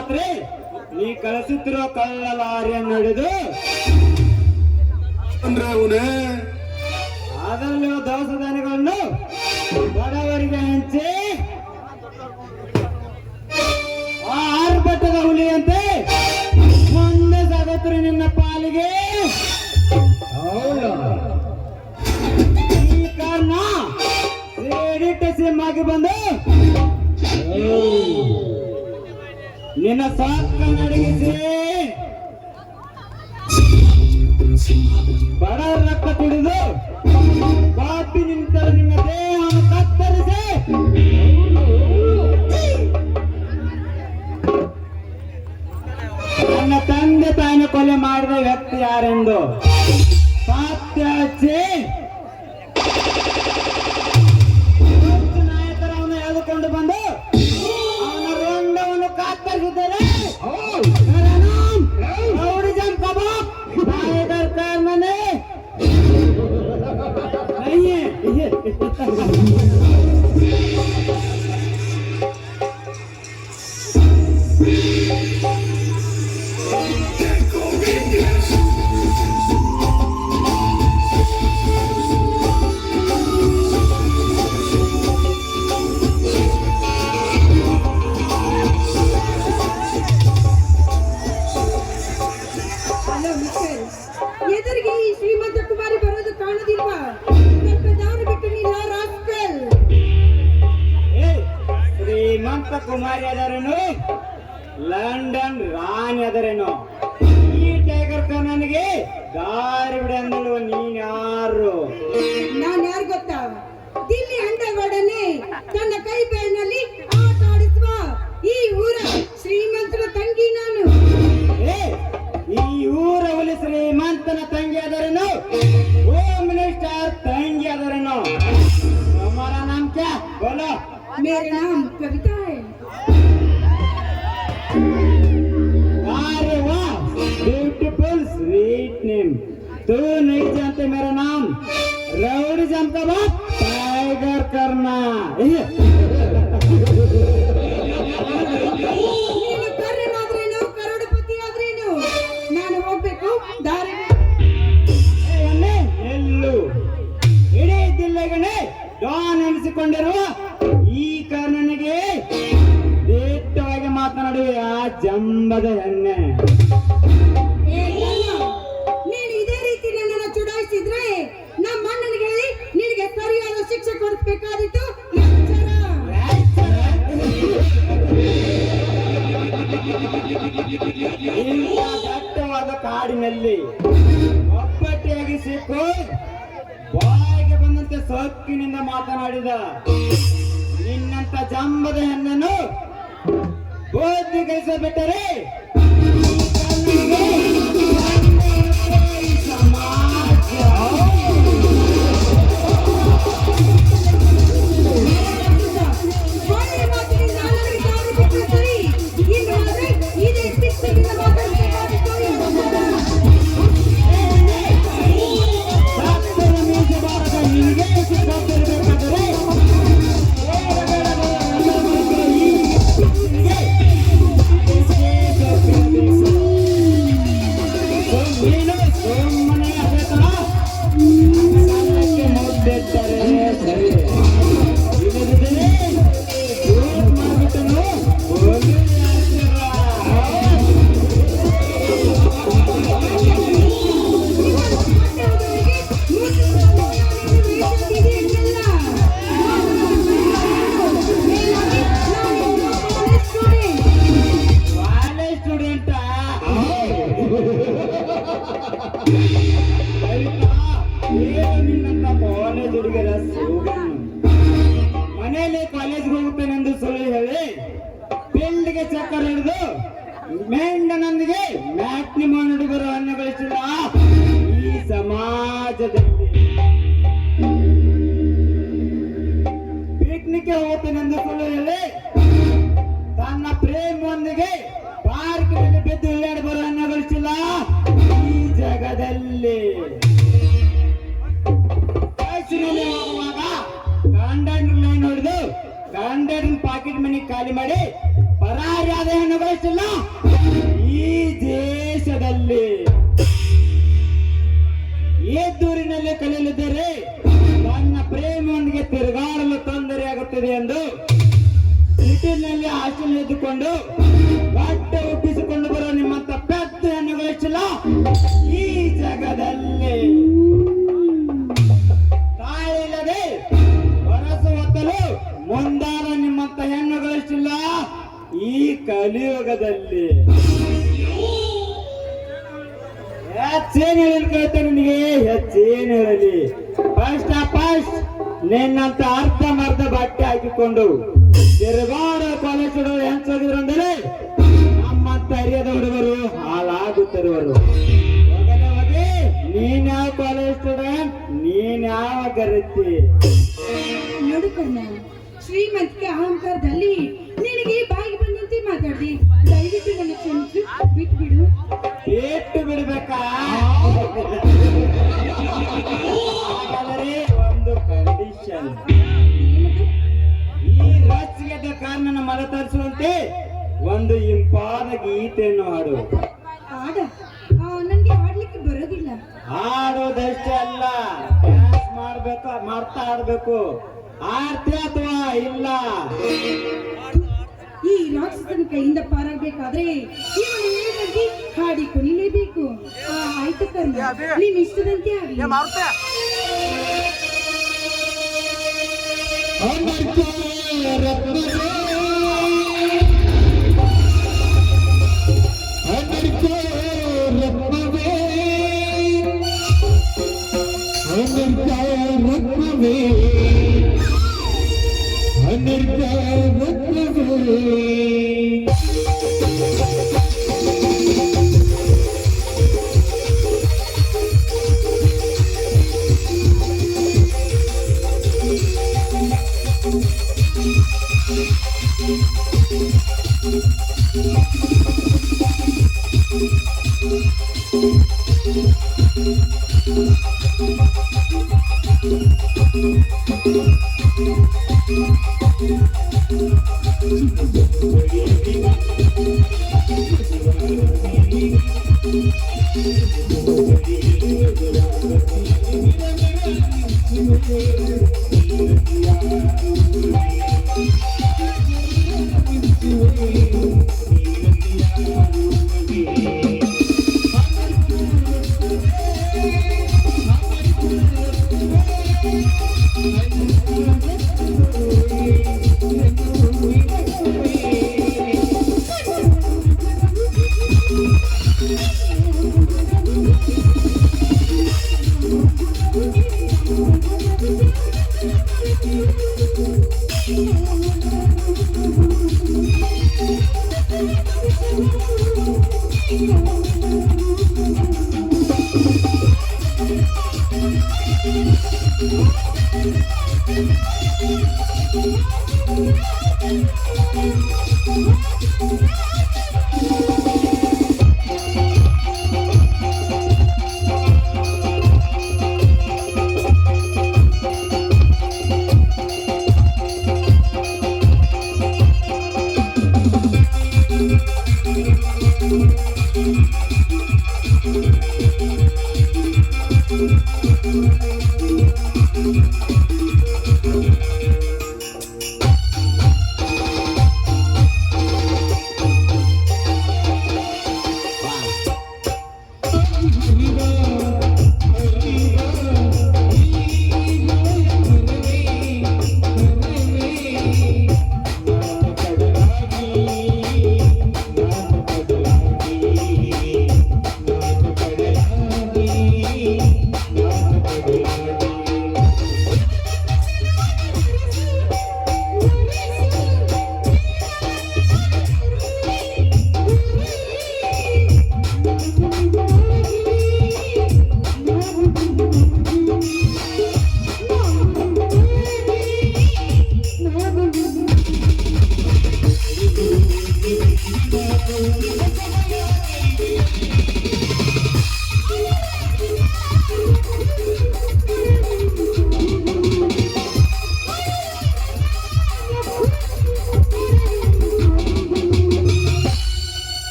ರಾತ್ರಿ ನೀ ಕಳಿಸುತ್ತಿರೋ ಕಳ್ಳ ಲಾರಿಯನ್ನು ಹಿಡಿದು ಅಂದ್ರೆ ಅವನೇ ಅದರಲ್ಲಿರುವ ದವಸ ಧಾನ್ಯಗಳನ್ನು ಬಡವರಿಗೆ ಹಂಚಿ ಆ ಆರ್ಭಟದ ಹುಲಿಯಂತೆ ಮುಂದೆ ಸಾಗುತ್ತಾರೆ ನಿನ್ನ ಪಾಲಿಗೆ. ಈ ಕಾರಣ ಸೇಡಿಟ್ಟ ಸಿಂಹಾಗಿ ಬಂದು ನಿನ್ನ ಸಾಕ ನಡಗಿಸಿ ಬಡವರ ರಕ್ತ ಕುಡಿದು ಕಾಪಿ ನಿಂತರ ನಿನ್ನ ದೇಹವನ್ನು ಕತ್ತರಿಸಿ ನನ್ನ ತಂದೆ ತಾಯಿನ ಕೊಲೆ ಮಾಡಿದ ವ್ಯಕ್ತಿ ಯಾರೆಂದು ಪತ್ತೆ ಹಚ್ಚಿ ನಾಯಕರವನ್ನು ಎಳೆದುಕೊಂಡು ಬಂದು ಅವನ ರಂಡವನ್ನು ಕತ್ತರಿಸಿದ್ದಾರೆ. ರೌಡಿಸಂ ಕಬಾಬ್ ನಾಯಕರ ಕಾರಣನೇ ಎದುರಿಗೆ ಈ ಶ್ರೀಮಂತ ಕುಮಾರಿ ಬರೋದು ಕಾಣುದಿಲ್ವಾ? ದಾರಿ ಬಿಟ್ಟು ನೀನು ರಾಸ್ಕಲ್. ಶ್ರೀಮಂತ ಕುಮಾರಿ ಅದರೇನು, ಲಂಡನ್ ರಾಣಿ ಅದರೇನು, ಈ ಟೈಗರ್ ನನಗೆ ದಾರಿ ಬಿಡ ಅಂದಳುವ ನೀನ್ ಯಾರು? ನಾನು ಯಾರು ಗೊತ್ತಾ? ದಿಲ್ಲಿ ಅಂಡರ್ವರ್ಡನೆ ತನ್ನ ಕೈ ಬೇರಿನಲ್ಲಿ ಆಟ ಆಡಿಸುವ ಈ ಊರ ಶ್ರೀಮಂತರ ತಂಗಿ ನಾನು. ಈ ಊರ ಹುಲಿ ಶ್ರೀಮಂತನ ತಂಗಿ ಅದರೇನು, ಹೋಮ್ ಮಿನಿಸ್ಟರ್ ತಂಗಿ ಅದರೇನು? हमारा नाम क्या बोलो? मेरा नाम कविता है. अरे वाह, ब्यूटीफुल स्वीट नेम. तू नहीं जानते मेरा नाम रउडिज़म का बाप टाइगर करना. ನೀನು ಕರ್ರನಾದ್ರೇನು ಕರೋಡಪತಿ ಆದ್ರೇನು ನಾನು ಹೋಗ್ಬೇಕು ದಾರಿ ಎಲ್ಲೂ ಇಡೀ ಜಿಲ್ಲೆಗನೆ ಡಾನ್ ಎನಿಸಿಕೊಂಡಿರುವ ಈ ಕಾರಣನಿಗೆ ದಿಟ್ಟವಾಗಿ ಮಾತನಾಡುವ ಆ ಜಂಬದ ಎಣ್ಣೆ. ನೀನು ಇದೇ ರೀತಿ ನನ್ನನ್ನು ಚುಡಾಯಿಸಿದ್ರೆ ನಮ್ಮ ಅಣ್ಣನಿಗೆ ಹೇಳಿ ನಿನಗೆ ಸರಿಯಾದ ಶಿಕ್ಷೆ ಕೊಡಿಸಬೇಕಾದಿತ್ತು. ಇಂಥ ದಟ್ಟವಾದ ಕಾಡಿನಲ್ಲಿ ಒಬ್ಬಟ್ಟಿಯಾಗಿ ಸಿಕ್ಕು ಬಾಯಿಗೆ ಬಂದಂತೆ ಸೊಕ್ಕಿನಿಂದ ಮಾತನಾಡಿದ ನಿನ್ನಂತ ಜಂಬದ ಹೆಣ್ಣನ್ನು ಬೋಧಿಗಿಸಬಿಟ್ಟರೆ ಒಳ್ಳೆಯ ಮಾತಿನಿಂದ ನನಗೆ ದಾರಿ ಬಿಟ್ಟು ಸರಿ. ಇನ್ನು ಆದ್ರೆ ಇದೇ ಶಿಕ್ಷೆಯಿಂದ ಮಾತಾಡಬೇಕಾದಿತ್ತು. ನಿನಗೆ ಸಿಕ್ಕಾಗಿರ್ಬೇಕಾದರೆ ನೀನು ಸುಮ್ಮನೆ ಅದೇತನ ಮುದ್ದಿದ್ದರೆ ಸರಿ. ಇಲ್ಲದಿದ್ದರೆ ಮಾಡಿಬಿಟ್ಟನು ಸ್ಟೂಡೆಂಟ್ ನಿನ್ನಂತ ಕಾಲೇಜ್ ಹುಡುಗರ ಸೋಗನ್ನು ಮನೆಯಲ್ಲಿ ಕಾಲೇಜ್ಗೆ ಹೋಗುತ್ತೇನೆಂದು ಸುಳ್ಳು ಹೇಳಿ ಫೀಲ್ಡ್ಗೆ ಚಕ್ಕರ್ ಹಿಡಿದು ಮೆಂಡನೊಂದಿಗೆ ಮ್ಯಾಟ್ನಿ ಹುಡುಗರು ಅನ್ನ ಗಳಿಸಿದ ಈ ಸಮಾಜದಲ್ಲಿ ಪಿಕ್ನಿಕ್ಗೆ ಹೋಗುತ್ತೇನೆಂದು ಸುಳ್ಳು ಹೇಳಿ ತನ್ನ ಪ್ರೇಮದೊಂದಿಗೆ ಪಾರ್ಕಿನಲ್ಲಿ ಬಿದ್ದು ಇಳಿಯಾಡಿ ಬರೋ ಅನ್ನ ಗಳಿಸಿಲ್ಲ ಈ ಜಗದಲ್ಲಿ. ಬಸ್ಸಿನಲ್ಲಿ ಹೋಗುವಾಗ ಕಂಡಕ್ಟರ್ ಲೈನ್ ಹೊಡೆದು ಕಂಡಕ್ಟರ್ ಪಾಕೆಟ್ ಮನಿ ಖಾಲಿ ಮಾಡಿ ಪರಾರಿಯಾದ ಹೆಣ್ಣುಗಳಿಸಿಲ್ಲ ಈ ದೇಶದಲ್ಲಿ. ಏದ್ದೂರಿನಲ್ಲಿ ಕಲಿಯಲಿದ್ದರೆ ತನ್ನ ಪ್ರೇಮಿಯೊಂದಿಗೆ ತಿರುಗಾಡಲು ತೊಂದರೆಯಾಗುತ್ತದೆ ಎಂದು ಸಿಟಿನಲ್ಲಿ ಹಾಸ್ಟೆಲ್ ಎದ್ದುಕೊಂಡು ಬಟ್ಟೆ ಒಪ್ಪಿಸಿಕೊಂಡು ಬರುವ ನಿಮ್ಮಂತ ಪೆದ್ದ ಹೆಣ್ಣುಗಳಿಸಿಲ್ಲ ಈ ಜಗದಲ್ಲಿ. ತಾಯಿಲ್ಲದೆ ಹೊರಸು ಹೊತ್ತಲು ಮುಂದಾದ ನಿಮ್ಮಂತ ಹೆಣ್ಣುಗಳಿಸಿಲ್ಲ ಈ ಕಲಿಯುಗದಲ್ಲಿ. ಹೆಚ್ಚೇನು ಹೇಳಿ ಕೇಳ್ತೇನೆ ನಿನಗೆ, ಹೆಚ್ಚೇನು ಹೇಳಲಿ. ಫಸ್ಟ್ ನಿನ್ನಂತ ಅರ್ಧ ಬಟ್ಟೆ ಹಾಕಿಕೊಂಡು ತಿರುಗಾಡ ಕಾಲೇಜ್ ಹುಡುಗರು ಹೆಂಚೋಗಿದ್ರು ಅಂದರೆ ನಮ್ಮಂತ ಹಿರಿಯದ ಹುಡುಗರು ಹಾಳಾಗುತ್ತಿರುವರು. ಹೋಗಿ ನೀನ್ ಯಾವ ಕಾಲೇಜ್ ಸ್ಟೂಡೆಂಟ್, ನೀನ್ ಯಾವ ಗರತಿ ನೋಡಿಕೊಂಡ ಶ್ರೀಮಂತಿಕೆ ಅಹಂಕಾರದಲ್ಲಿ ನಿನಗೆ ಬಾಯಿಗೆ ಬಂದಂತೆ ಮಾತಾಡಿ. ದಯವಿಟ್ಟು ನನ್ನ ಕ್ಷಮಿಸಿ ಬಿಟ್ಬಿಡು. ಏಟು ಬಿಡ್ಬೇಕಾ? ಹಾಗಾದರೆ ಒಂದು ಕಂಡೀಷನ್. ಈ ರಾಜಕೀಯದ ಕಾರಣ ಮನ ತರಿಸುವಂತೆ ಒಂದು ಇಂಪಾದ ಗೀತೆಯನ್ನು ಹಾಡು. ಆಡ ನನಗೆ ಆಡ್ಲಿಕ್ಕೆ ಬರೋದಿಲ್ಲ. ಹಾಡೋದಷ್ಟೇ ಅಲ್ಲ, ಡ್ಯಾನ್ಸ್ ಮಾಡ್ತಾ ಆಡ್ಬೇಕು. ಆಡ್ತೀಯ ಅಥವಾ ಇಲ್ಲ? ಈ ರಾಕ್ಷಸನ ಕೈಯಿಂದ ಪಾರಾಗಬೇಕಾದ್ರೆ ಇವನು ಹೇಳಿದಂತೆ ಹಾಡಿ ಕುಣಿಲೇಬೇಕು. ಆಯ್ತು ಕರ್ಮ, ನೀನ್ ಇಷ್ಟದಂತೆ ಆಗಲಿ.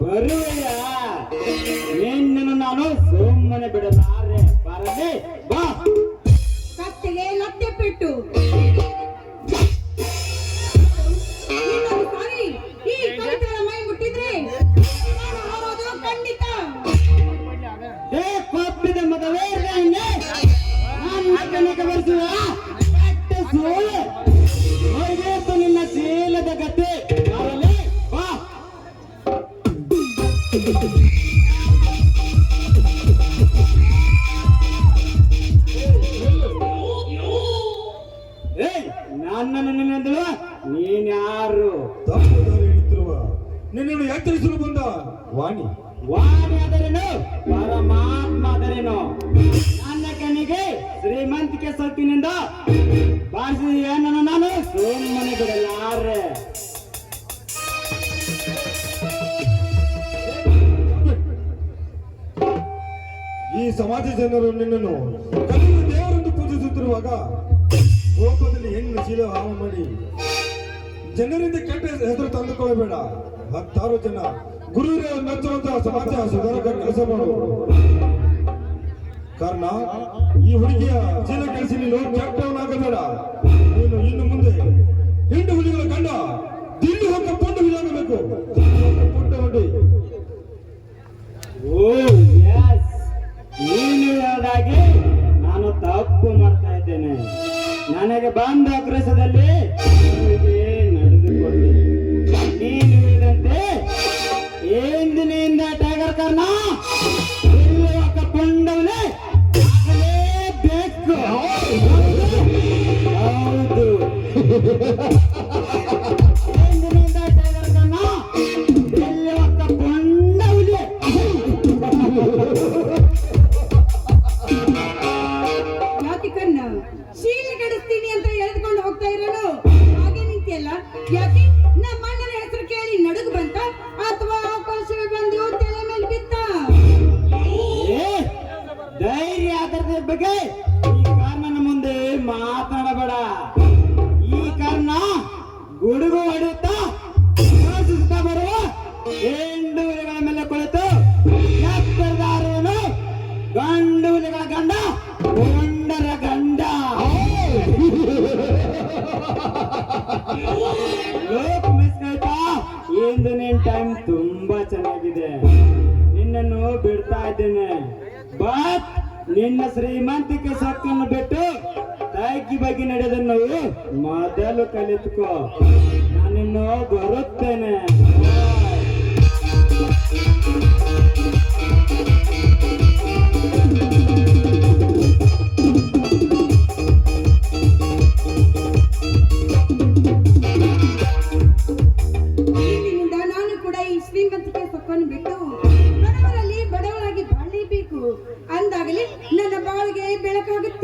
ಬರುವೆಯ ನಿನ್ನನ್ನು ನಾನು ಸುಮ್ಮನೆ ಬಿಡಲಾರೆ. ಬರಲೇ ಬಾ. ಕತ್ತಿಗೆ ಲತ್ತೆ ಪೆಟ್ಟು. ಇನ್ನೊಂದು ಸಾರಿ ಈ ಕವಿತೆಗಳ ಮೈ ಮುಟ್ಟಿದ್ರೆ ನಾನು ಹಾರೋದು ಖಂಡಿತ. ಕೊಪ್ಪಿದ ಮತವೇ ನಾನು ಬರೆಸುವ ಸೋಲೆ ಹೊರಗೇತು ನಿನ್ನ ಶೀಲದ ಗತಿ. ಬರಲೇ ಬಾ. ನನ್ನನ್ನು ನಿನ್ನಂದಳು ನೀನ್ಯಾರು? ತಪ್ಪುದಾರಿ ಹಿಡಿದಿರುವ ನಿನ್ನನ್ನು ಎಚ್ಚರಿಸಲು ಬಂದ ವಾಣಿ. ವಾಣಿ ಆದರೇನು ಪರಮಾತ್ಮ ಆದರೇನು ನನ್ನ ಕಣ್ಣಿಗೆ ಶ್ರೀಮಂತಿಕೆ ಸೊಕ್ಕಿನಿಂದ ಬಾರಿಸಿದ ನನ್ನ ನಾನು ಸುಮ್ಮನೆ ಬಿಡಲಾರೆ. ಈ ಸಮಾಜ ಜನರು ನಿನ್ನನ್ನು ಕಲಿಯುವ ದೇವರೆಂದು ಪೂಜಿಸುತ್ತಿರುವಾಗ ಕೋಪದಲ್ಲಿ ಹೆಣ್ಣು ಶೀಲ ಹಾಳು ಮಾಡಿ ಜನರಿಂದ ಕೆಟ್ಟ ಹೆಸರು ತಂದುಕೊಳ್ಳಬೇಡ. 10 ಜನ ಗುರುವಿನ ಮೆಚ್ಚುವಂತಹ ಸಮಾಜ ಸುಧಾರಕ ಕೆಲಸ ಮಾಡು. ಕಾರಣ ಈ ಹುಡುಗಿಯ ಚೀಲ ಕೆಲಸ ನೀನು ಕೆಟ್ಟವನಾಗಬೇಡ. ನೀನು ಇನ್ನು ಮುಂದೆ ಹೆಣ್ಣು ಹುಡುಗಿಗಳ ಕಂಡ ದಿಲ್ಲಿ ಹೊಕ್ಕ ಪುಂಡು ಹುಲಿಯಾಗಬೇಕು. ಪುಂಡ ಹೊಡಿ. ಓ ಯಸ್, ನೀನು ಹೇಳಿದಾಗೆ ನಾನು ತಪ್ಪು ಮಾಡ್ತಾ ಇದ್ದೇನೆ. ನನಗೆ ಬಂದ ಆಕ್ರೋಶದಲ್ಲಿ ನಡೆದುಕೊಂಡೆ. ನೀನು ಹೇಳಿದಂತೆ ಎಂದಿನಿಂದ ಟೈಗರ್ ಕರ್ಣ ಪುಂಡವನೇ ಬೇಕು. ಹೌದು, ಎಂದಿನಿಂದ ಟೈಗರ್ ಕರ್ಣ ಪುಂಡವನೇ. ಯಾಕೆ ಕಣ್ಣ ಶೀಲ ಕೆಡಿಸ್ತೀನಿ ಅಂತ ಎಳೆದುಕೊಂಡು ಹೋಗ್ತಾ ಇರೋನು ಹಾಗೆ ನಿಂತಿಯಲ್ಲ? ಯಾಕೆ ನಮ್ಮ ಅಣ್ಣನ ಹೆಸರು ಕೇಳಿ ನಡುಗು ಬಂತ ಅಥವಾ ಆಕಾಶವೇ ಬಂದು ತಲೆ ಮೇಲೆ ಬಿತ್ತ? ಧೈರ್ಯ ಆಧಾರದ ಬಗ್ಗೆ ಮಾತನಾಡಬೇಡ. ಈ ಕಾರಣ ಗುಡುಗು ಹೊಡೆಯುತ್ತಾ ಯೋಚಿಸುತ್ತಾ ಬರುವ ಹೆಂಡು ಹುಲಿಗಳ ಮೇಲೆ ಕುಳಿತು ಎತ್ತರದಾರನು ಗಂಡು ಹುಲಿಗಳ ಗಂಡ ಗಂಡರ ಗಂಡ. ಲೋಕ್ ಮಿಸ್ ಆಯ್ತಾ? ಇಂದು ನಿನ್ ಟೈಮ್ ತುಂಬಾ ಚೆನ್ನಾಗಿದೆ. ನಿನ್ನನ್ನು ಬಿಡ್ತಾ ಇದ್ದೇನೆ. ಬಟ್ ನಿನ್ನ ಶ್ರೀಮಂತಿಕೆ ಸೊಕ್ಕನ್ನು ಬಿಟ್ಟು ತಗ್ಗಿ ಬಗ್ಗೆ ನಡೆಯೋದನ್ನು ಮೊದಲು ಕಲಿತುಕೋ. ನಾನಿನ್ನು ಬರುತ್ತೇನೆ. ಈಗಿನಿಂದ ನಾನು ಕೂಡ ಈ ಶ್ರೀಮಂತಿಕೆ ಸೊಕ್ಕನ್ನು ಬಿಟ್ಟು ಬಡವರಲ್ಲಿ ಬಡವರಾಗಿ ಬಾಳಲೇಬೇಕು. ಅಂದಾಗಲೇ ನನ್ನ ಬಾಳಿಗೆ ಬೆಳಕಾಗುತ್ತೆ.